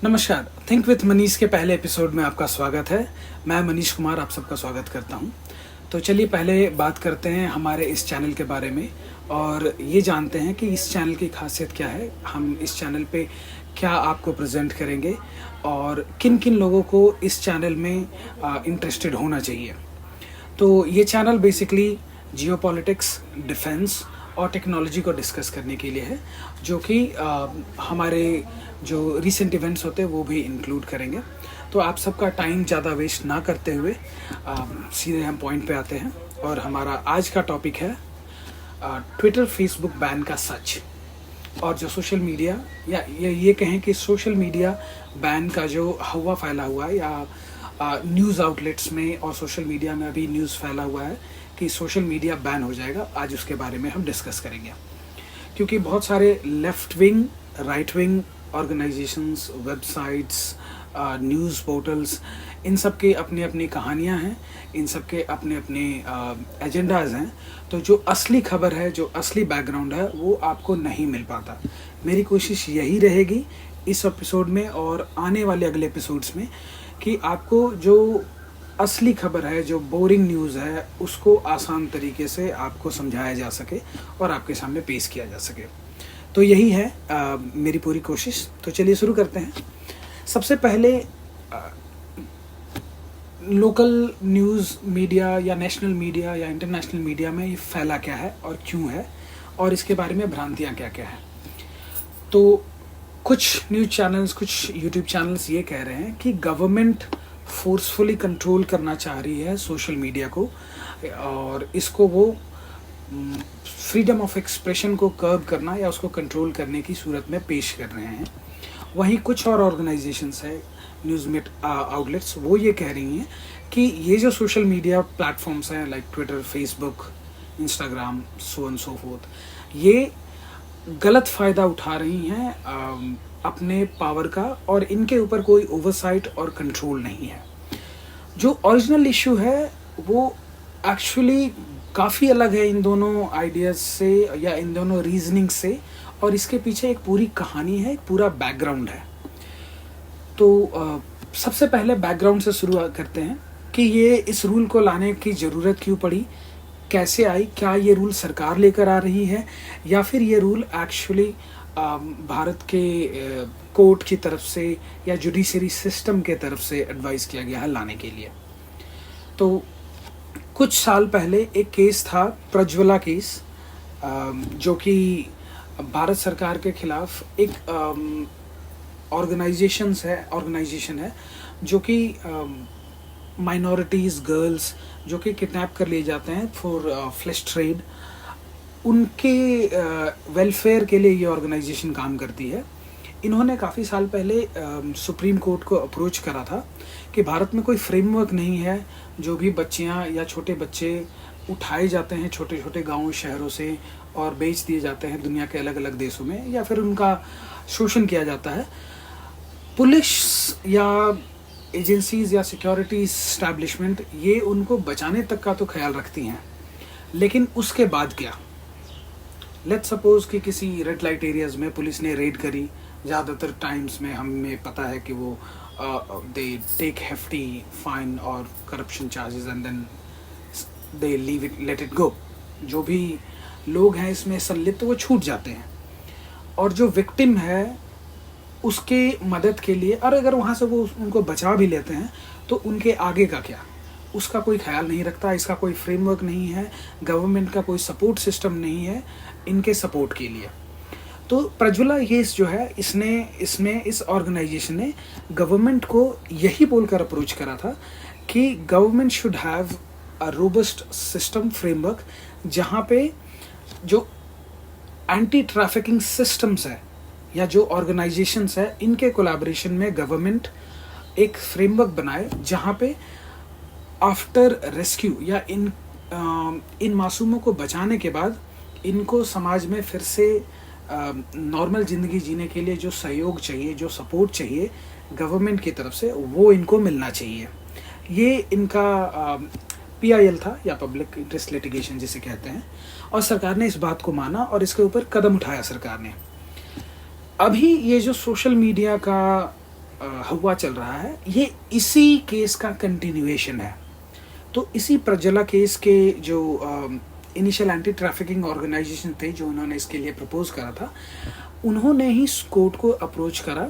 नमस्कार। Think with Manish के पहले एपिसोड में आपका स्वागत है। मैं मनीष कुमार आप सबका स्वागत करता हूं। तो चलिए पहले बात करते हैं हमारे इस चैनल के बारे में और ये जानते हैं कि इस चैनल की खासियत क्या है, हम इस चैनल पे क्या आपको प्रेजेंट करेंगे और किन किन लोगों को इस चैनल में इंटरेस्टेड होना चाहिए। तो ये चैनल बेसिकली जियोपॉलिटिक्स, डिफेंस और टेक्नोलॉजी को डिस्कस करने के लिए है, जो कि हमारे जो रिसेंट इवेंट्स होते हैं वो भी इंक्लूड करेंगे। तो आप सबका टाइम ज़्यादा वेस्ट ना करते हुए सीधे हम पॉइंट पे आते हैं और हमारा आज का टॉपिक है ट्विटर फेसबुक बैन का सच। और जो सोशल मीडिया या ये कहें कि सोशल मीडिया बैन का जो हवा फैला हुआ है या न्यूज़ आउटलेट्स में और सोशल मीडिया में अभी न्यूज़ फैला हुआ है कि सोशल मीडिया बैन हो जाएगा, आज उसके बारे में हम डिस्कस करेंगे। क्योंकि बहुत सारे left wing, right wing organisations, websites, news portals, इन सब के अपनी अपनी कहानियां हैं, इन सब के अपने अपने एजेंडाज हैं। तो जो असली खबर है, जो असली बैकग्राउंड है, वो आपको नहीं मिल पाता। मेरी कोशिश यही रहेगी इस एपिसोड में और आने वाले अगले एपिसोड्स में कि आपको जो असली खबर है, जो बोरिंग न्यूज़ है, उसको आसान तरीके से आपको समझाया जा सके और आपके सामने पेश किया जा सके। तो यही है मेरी पूरी कोशिश। तो चलिए शुरू करते हैं। सबसे पहले लोकल न्यूज़ मीडिया या नेशनल मीडिया या इंटरनेशनल मीडिया में ये फैला क्या है और क्यों है और इसके बारे में भ्रांतियाँ क्या क्या है। तो कुछ न्यूज़ चैनल्स, कुछ यूट्यूब चैनल्स ये कह रहे हैं कि गवर्नमेंट फोर्सफुली कंट्रोल करना चाह रही है सोशल मीडिया को और इसको वो फ्रीडम ऑफ एक्सप्रेशन को कर्ब करना या उसको कंट्रोल करने की सूरत में पेश कर रहे हैं। वहीं कुछ और ऑर्गेनाइजेशंस है, न्यूज़ आउटलेट्स, वो ये कह रही हैं कि ये जो सोशल मीडिया प्लेटफॉर्म्स हैं like Twitter, Facebook, Instagram, so and so fourth, ये गलत फ़ायदा उठा रही हैं अपने पावर का और इनके ऊपर कोई ओवरसाइट और कंट्रोल नहीं है। जो ओरिजिनल इशू है वो एक्चुअली काफ़ी अलग है इन दोनों आइडियाज़ से या इन दोनों रीजनिंग से, और इसके पीछे एक पूरी कहानी है, एक पूरा बैकग्राउंड है। तो सबसे पहले बैकग्राउंड से शुरू करते हैं कि ये इस रूल को लाने की ज़रूरत क्यों पड़ी, कैसे आई, क्या ये रूल सरकार लेकर आ रही है या फिर ये रूल एक्चुअली भारत के कोर्ट की तरफ से या जुडिशरी सिस्टम के तरफ से एडवाइस किया गया है लाने के लिए। तो कुछ साल पहले एक केस था, प्रज्वला केस, जो कि भारत सरकार के खिलाफ एक ऑर्गेनाइजेशन है जो कि माइनॉरिटीज़, गर्ल्स जो कि किडनैप कर लिए जाते हैं फॉर फ्लैश ट्रेड, उनके वेलफेयर के लिए ये ऑर्गेनाइजेशन काम करती है। इन्होंने काफ़ी साल पहले सुप्रीम कोर्ट को अप्रोच करा था कि भारत में कोई फ्रेमवर्क नहीं है, जो भी बच्चियां या छोटे बच्चे उठाए जाते हैं छोटे छोटे गाँव शहरों से और बेच दिए जाते हैं दुनिया के अलग अलग देशों में या फिर उनका शोषण किया जाता है। पुलिस या एजेंसीज़ या सिक्योरिटी इस्टेब्लिशमेंट ये उनको बचाने तक का तो ख्याल रखती हैं, लेकिन उसके बाद क्या। लेट्स सपोज कि किसी रेड लाइट एरियाज़ में पुलिस ने रेड करी, ज़्यादातर टाइम्स में हमें पता है कि वो दे टेक हेफ्टी फाइन और corruption charges and then they leave it, let it go. जो भी लोग हैं इसमें संलिप्त तो वो छूट जाते हैं और जो विक्टिम है उसके मदद के लिए, और अगर वहाँ से वो उनको बचा भी लेते हैं तो उनके आगे का क्या, उसका कोई ख्याल नहीं रखता। इसका कोई फ्रेमवर्क नहीं है, गवर्नमेंट का कोई सपोर्ट सिस्टम नहीं है इनके सपोर्ट के लिए। तो प्रज्वला केस जो है, इस ऑर्गेनाइजेशन ने गवर्नमेंट को यही बोलकर अप्रोच करा था कि government should have a robust system, framework, जहाँ पे जो एंटी ट्रैफिकिंग सिस्टम्स है या जो ऑर्गेनाइजेशंस है, इनके कोलैबोरेशन में गवर्नमेंट एक फ्रेमवर्क बनाए जहाँ पे आफ्टर रेस्क्यू या इन मासूमों को बचाने के बाद इनको समाज में फिर से नॉर्मल ज़िंदगी जीने के लिए जो सहयोग चाहिए, जो सपोर्ट चाहिए गवर्नमेंट की तरफ से, वो इनको मिलना चाहिए। ये इनका PIL था या पब्लिक इंटरेस्ट लिटिगेशन जिसे कहते हैं, और सरकार ने इस बात को माना और इसके ऊपर कदम उठाया सरकार ने। अभी ये जो सोशल मीडिया का हुआ चल रहा है, ये इसी केस का कंटिन्यूएशन है। तो इसी प्रज्वला केस के जो इनिशियल एंटी ट्रैफिकिंग ऑर्गेनाइजेशन थे जो उन्होंने इसके लिए प्रपोज करा था, उन्होंने ही कोर्ट को अप्रोच करा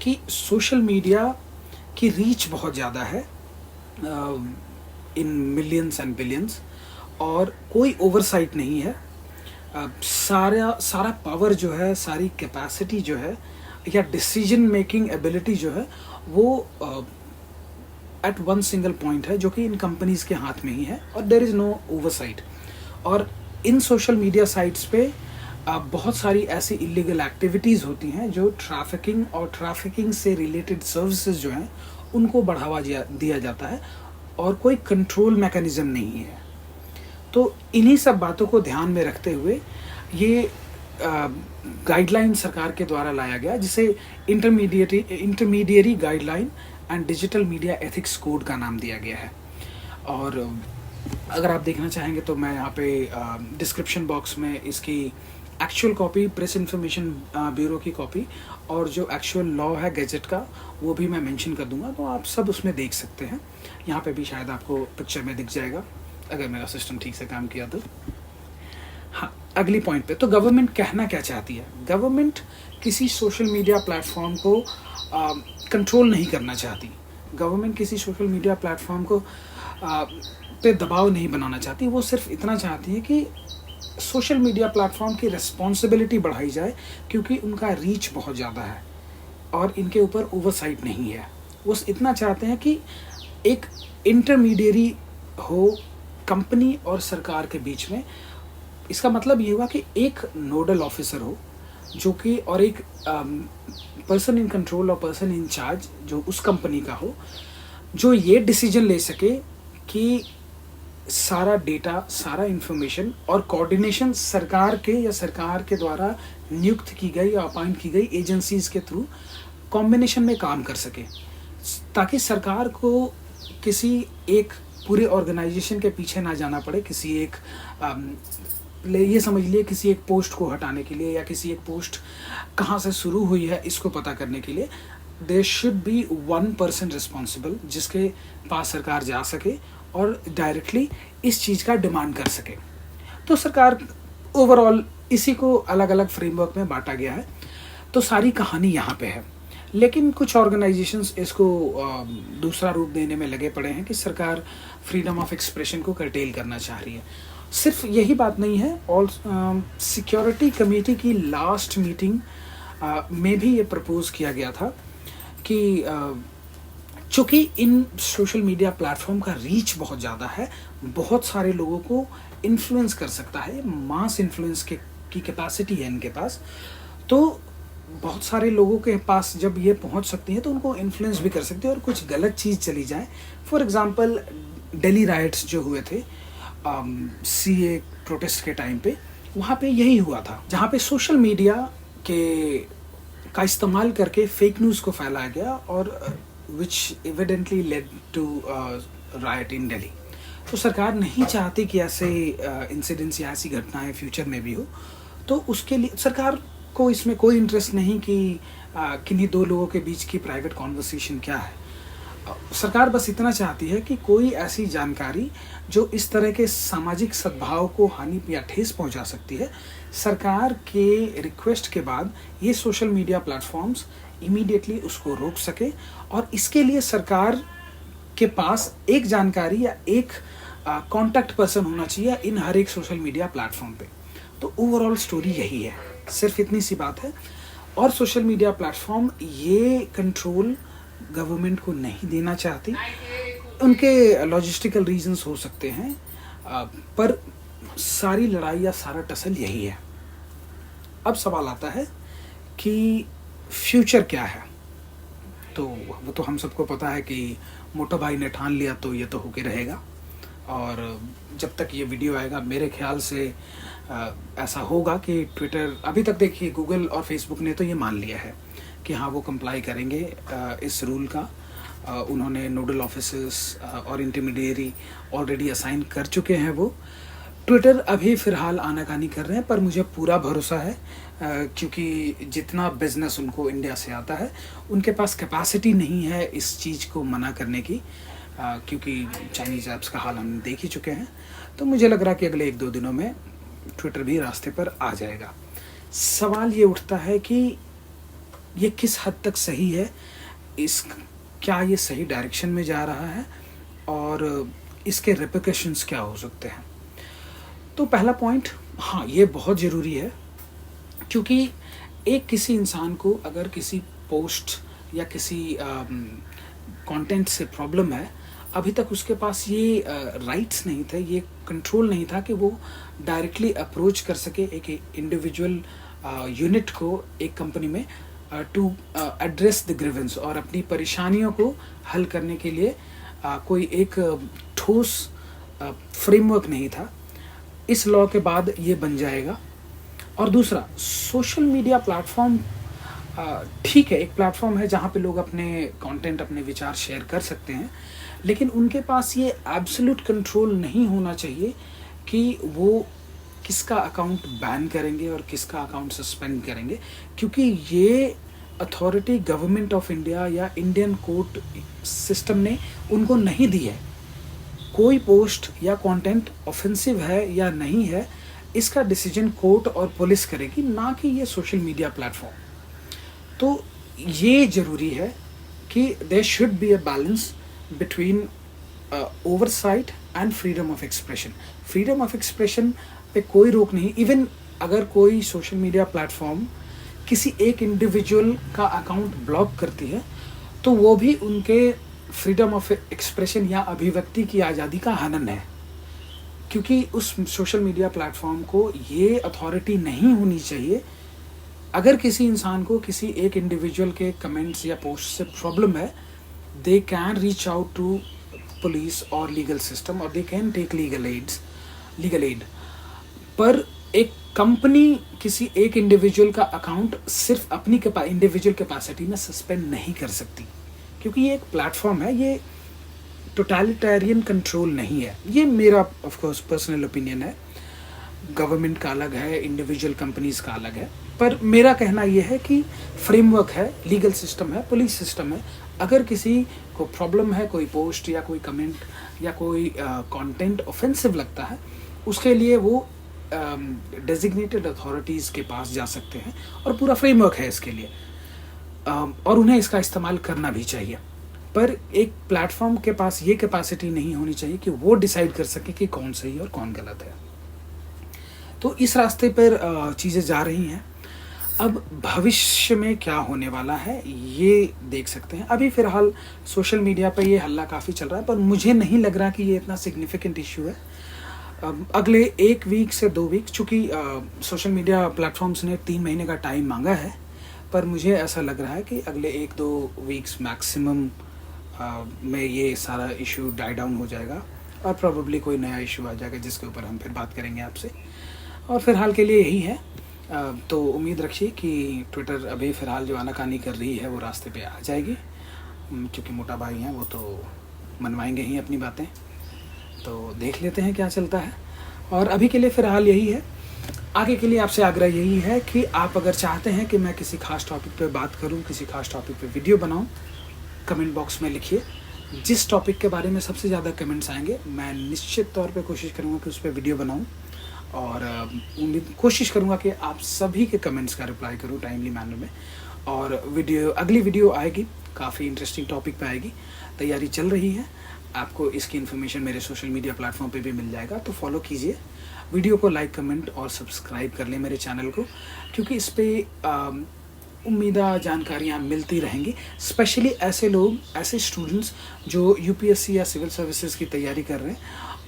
कि सोशल मीडिया की रीच बहुत ज़्यादा है इन मिलियंस एंड बिलियंस, और कोई ओवरसाइट नहीं है। सारा पावर जो है, सारी कैपेसिटी जो है, या डिसीजन मेकिंग एबिलिटी जो है, वो एट वन सिंगल पॉइंट है जो कि इन कंपनीज के हाथ में ही है, और देयर इज़ नो ओवरसाइट। और इन सोशल मीडिया साइट्स पे बहुत सारी ऐसी इलीगल एक्टिविटीज़ होती हैं जो ट्रैफिकिंग और ट्रैफिकिंग से रिलेटेड सर्विसेज जो हैं उनको बढ़ावा दिया जाता है, और कोई कंट्रोल मैकेनिज्म नहीं है। तो इन्हीं सब बातों को ध्यान में रखते हुए ये गाइडलाइन सरकार के द्वारा लाया गया, जिसे intermediary guideline and digital media ethics code का नाम दिया गया है। और अगर आप देखना चाहेंगे तो मैं यहाँ पे डिस्क्रिप्शन बॉक्स में इसकी actual copy, press information bureau की कॉपी, और जो एक्चुअल लॉ है गैजेट का, वो भी मैं मेंशन कर दूंगा, तो आप सब उसमें देख सकते हैं। यहाँ पे भी शायद आपको पिक्चर में दिख जाएगा अगर मेरा सिस्टम ठीक से काम किया तो। हाँ, अगली पॉइंट पे, तो गवर्नमेंट कहना क्या चाहती है? गवर्नमेंट किसी सोशल मीडिया प्लेटफॉर्म को कंट्रोल नहीं करना चाहती। गवर्नमेंट किसी सोशल मीडिया प्लेटफॉर्म को पे दबाव नहीं बनाना चाहती। वो सिर्फ इतना चाहती है कि सोशल मीडिया प्लेटफॉर्म की रिस्पॉन्सिबिलिटी बढ़ाई जाए, क्योंकि उनका रीच बहुत ज़्यादा है और इनके ऊपर ओवरसाइट नहीं है। वो इतना चाहते हैं कि एक इंटरमीडिएरी हो कंपनी और सरकार के बीच में। इसका मतलब ये हुआ कि एक नोडल ऑफिसर हो जो कि, और एक पर्सन इन कंट्रोल और पर्सन इन चार्ज जो उस कंपनी का हो, जो ये डिसीजन ले सके कि सारा डेटा, सारा इंफॉर्मेशन और कोऑर्डिनेशन सरकार के या सरकार के द्वारा नियुक्त की गई या अपॉइंट की गई एजेंसीज के थ्रू कॉम्बिनेशन में काम कर सके, ताकि सरकार को किसी एक पूरे ऑर्गेनाइजेशन के पीछे ना जाना पड़े, किसी एक ये समझ लिए किसी एक पोस्ट को हटाने के लिए, या किसी एक पोस्ट कहाँ से शुरू हुई है इसको पता करने के लिए। There should be one person responsible जिसके पास सरकार जा सके और डायरेक्टली इस चीज़ का डिमांड कर सके। तो सरकार ओवरऑल इसी को अलग अलग फ्रेमवर्क में बांटा गया है। तो सारी कहानी यहाँ पे है। लेकिन कुछ ऑर्गेनाइजेशंस इसको दूसरा रूप देने में लगे पड़े हैं कि सरकार फ्रीडम ऑफ एक्सप्रेशन को कर्टेल करना चाह रही है। सिर्फ यही बात नहीं है, और सिक्योरिटी कमेटी की लास्ट मीटिंग में भी ये प्रपोज किया गया था कि चूँकि इन सोशल मीडिया प्लेटफॉर्म का रीच बहुत ज़्यादा है, बहुत सारे लोगों को इन्फ्लुएंस कर सकता है, मास इन्फ्लुएंस की कैपेसिटी है इनके पास, तो बहुत सारे लोगों के पास जब ये पहुंच सकती है तो उनको इन्फ्लुएंस भी कर सकते हैं और कुछ गलत चीज़ चली जाए। फॉर एग्जांपल दिल्ली राइट्स जो हुए थे सीए प्रोटेस्ट के टाइम पे, वहाँ पे यही हुआ था, जहाँ पे सोशल मीडिया का इस्तेमाल करके फेक न्यूज़ को फैलाया गया और विच एविडेंटली लेड टू राइट इन दिल्ली। तो सरकार नहीं चाहती कि ऐसे इंसिडेंट्स या ऐसी घटनाएं फ्यूचर में भी हो, तो उसके लिए सरकार को इसमें कोई इंटरेस्ट नहीं कि किन्हीं दो लोगों के बीच की प्राइवेट कॉन्वर्सेशन क्या है। सरकार बस इतना चाहती है कि कोई ऐसी जानकारी जो इस तरह के सामाजिक सद्भाव को हानि या ठेस पहुंचा सकती है, सरकार के रिक्वेस्ट के बाद ये सोशल मीडिया प्लेटफॉर्म्स इमीडिएटली उसको रोक सके। और इसके लिए सरकार के पास एक जानकारी या एक कॉन्टैक्ट पर्सन होना चाहिए इन हर एक सोशल मीडिया प्लेटफॉर्म पे। तो ओवरऑल स्टोरी यही है, सिर्फ इतनी सी बात है। और सोशल मीडिया प्लेटफॉर्म ये कंट्रोल गवर्नमेंट को नहीं देना चाहती, उनके लॉजिस्टिकल रीजंस हो सकते हैं, पर सारी लड़ाई या सारा टसल यही है। अब सवाल आता है कि फ्यूचर क्या है। तो वो तो हम सबको पता है कि मोटा भाई ने ठान लिया तो ये तो होके रहेगा, और जब तक ये वीडियो आएगा मेरे ख्याल से ऐसा होगा कि ट्विटर, अभी तक देखिए गूगल और फेसबुक ने तो ये मान लिया है कि हाँ वो कंप्लाई करेंगे इस रूल का। उन्होंने नोडल ऑफिसर्स और इंटरमीडिएरी ऑलरेडी असाइन कर चुके हैं वो। ट्विटर अभी फ़िलहाल आनाकानी कर रहे हैं, पर मुझे पूरा भरोसा है क्योंकि जितना बिज़नेस उनको इंडिया से आता है, उनके पास कैपेसिटी नहीं है इस चीज़ को मना करने की, क्योंकि चाइनीज़ ऐप्स का हाल हम देख ही चुके हैं। तो मुझे लग रहा है कि अगले 1-2 दिनों में ट्विटर भी रास्ते पर आ जाएगा। सवाल ये उठता है कि ये किस हद तक सही है, क्या ये सही डायरेक्शन में जा रहा है और इसके रिपरकशंस क्या हो सकते हैं। तो पहला पॉइंट, हाँ ये बहुत ज़रूरी है, क्योंकि एक किसी इंसान को अगर किसी पोस्ट या किसी कंटेंट से प्रॉब्लम है, अभी तक उसके पास ये राइट्स नहीं थे, ये कंट्रोल नहीं था कि वो डायरेक्टली अप्रोच कर सके एक इंडिविजुअल यूनिट को एक कंपनी में टू एड्रेस द ग्रीवेंस, और अपनी परेशानियों को हल करने के लिए कोई एक ठोस फ्रेमवर्क नहीं था। इस लॉ के बाद ये बन जाएगा। और दूसरा, सोशल मीडिया प्लेटफॉर्म ठीक है, एक प्लेटफॉर्म है जहाँ पे लोग अपने कंटेंट, अपने विचार शेयर कर सकते हैं, लेकिन उनके पास ये एब्सोल्यूट कंट्रोल नहीं होना चाहिए कि वो किसका अकाउंट बैन करेंगे और किसका अकाउंट सस्पेंड करेंगे, क्योंकि ये अथॉरिटी गवर्नमेंट ऑफ इंडिया या इंडियन कोर्ट सिस्टम ने उनको नहीं दी है। कोई पोस्ट या कंटेंट ऑफेंसिव है या नहीं है, इसका डिसीजन कोर्ट और पुलिस करेगी, ना कि ये सोशल मीडिया प्लेटफॉर्म। तो ये ज़रूरी है कि there should be a balance between oversight and freedom of expression. Freedom of expression पे कोई रोक नहीं। इवन अगर कोई सोशल मीडिया प्लेटफॉर्म किसी एक इंडिविजुअल का अकाउंट ब्लॉक करती है, तो वो भी उनके फ्रीडम ऑफ एक्सप्रेशन या अभिव्यक्ति की आज़ादी का हनन है, क्योंकि उस सोशल मीडिया प्लेटफॉर्म को ये अथॉरिटी नहीं होनी चाहिए। अगर किसी इंसान को किसी एक इंडिविजुअल के कमेंट्स या पोस्ट से प्रॉब्लम है, they can reach out to police और लीगल सिस्टम, और they can take legal aid. पर एक कंपनी किसी एक इंडिविजुअल का अकाउंट सिर्फ अपनी इंडिविजुअल कैपेसिटी में सस्पेंड नहीं कर सकती, क्योंकि ये एक प्लेटफॉर्म है, ये टोटलिटेरियन कंट्रोल नहीं है। ये मेरा ऑफ कोर्स पर्सनल ओपिनियन है। गवर्नमेंट का अलग है, इंडिविजुअल कंपनीज का अलग है, पर मेरा कहना ये है कि फ्रेमवर्क है, लीगल सिस्टम है, पुलिस सिस्टम है। अगर किसी को प्रॉब्लम है, कोई पोस्ट या कोई कमेंट या कोई कंटेंट ऑफेंसिव लगता है, उसके लिए वो डेजिग्नेटेड अथॉरिटीज़ के पास जा सकते हैं, और पूरा फ्रेमवर्क है इसके लिए, और उन्हें इसका इस्तेमाल करना भी चाहिए। पर एक प्लेटफॉर्म के पास ये कैपेसिटी नहीं होनी चाहिए कि वो डिसाइड कर सके कि कौन सही और कौन गलत है। तो इस रास्ते पर चीज़ें जा रही हैं। अब भविष्य में क्या होने वाला है ये देख सकते हैं। अभी फ़िलहाल सोशल मीडिया पर ये हल्ला काफ़ी चल रहा है, पर मुझे नहीं लग रहा कि ये इतना सिग्निफिकेंट इशू है। अगले 1 वीक से 2 वीक, चूँकि सोशल मीडिया प्लेटफॉर्म्स ने 3 महीने का टाइम मांगा है, पर मुझे ऐसा लग रहा है कि अगले 1-2 वीक्स मैक्सिमम में ये सारा इशू डाई डाउन हो जाएगा, और प्रॉबेबली कोई नया इशू आ जाएगा जिसके ऊपर हम फिर बात करेंगे आपसे। और फ़िलहाल के लिए यही है। तो उम्मीद रखिए कि ट्विटर अभी फ़िलहाल जो आनाकानी कर रही है वो रास्ते पे आ जाएगी, क्योंकि मोटा भाई हैं, वो तो मनवाएंगे ही अपनी बातें। तो देख लेते हैं क्या चलता है। और अभी के लिए फ़िलहाल यही है। आगे के लिए आपसे आग्रह यही है कि आप अगर चाहते हैं कि मैं किसी खास टॉपिक पे बात करूं, किसी खास टॉपिक पे वीडियो बनाऊं, कमेंट बॉक्स में लिखिए। जिस टॉपिक के बारे में सबसे ज़्यादा कमेंट्स आएंगे, मैं निश्चित तौर पे कोशिश करूंगा कि उस पर वीडियो बनाऊं, और कोशिश करूंगा कि आप सभी के कमेंट्स का रिप्लाई करूं टाइमली मैनर में। और अगली वीडियो आएगी, काफ़ी इंटरेस्टिंग टॉपिक पे आएगी, तैयारी चल रही है। आपको इसकी इन्फॉर्मेशन मेरे सोशल मीडिया प्लेटफॉर्म पे भी मिल जाएगा, तो फॉलो कीजिए। वीडियो को लाइक, कमेंट और सब्सक्राइब कर लें मेरे चैनल को, क्योंकि इस पर उम्मीदा जानकारियाँ मिलती रहेंगी। स्पेशली ऐसे लोग, ऐसे स्टूडेंट्स जो यूपीएससी या सिविल सर्विसेज की तैयारी कर रहे हैं,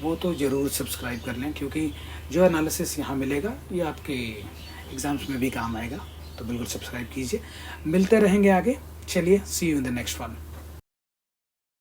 वो तो ज़रूर सब्सक्राइब कर लें, क्योंकि जो एनालिसिस यहाँ मिलेगा ये आपके एग्ज़ाम्स में भी काम आएगा। तो बिल्कुल सब्सक्राइब कीजिए। मिलते रहेंगे आगे। चलिए, see you in the next one.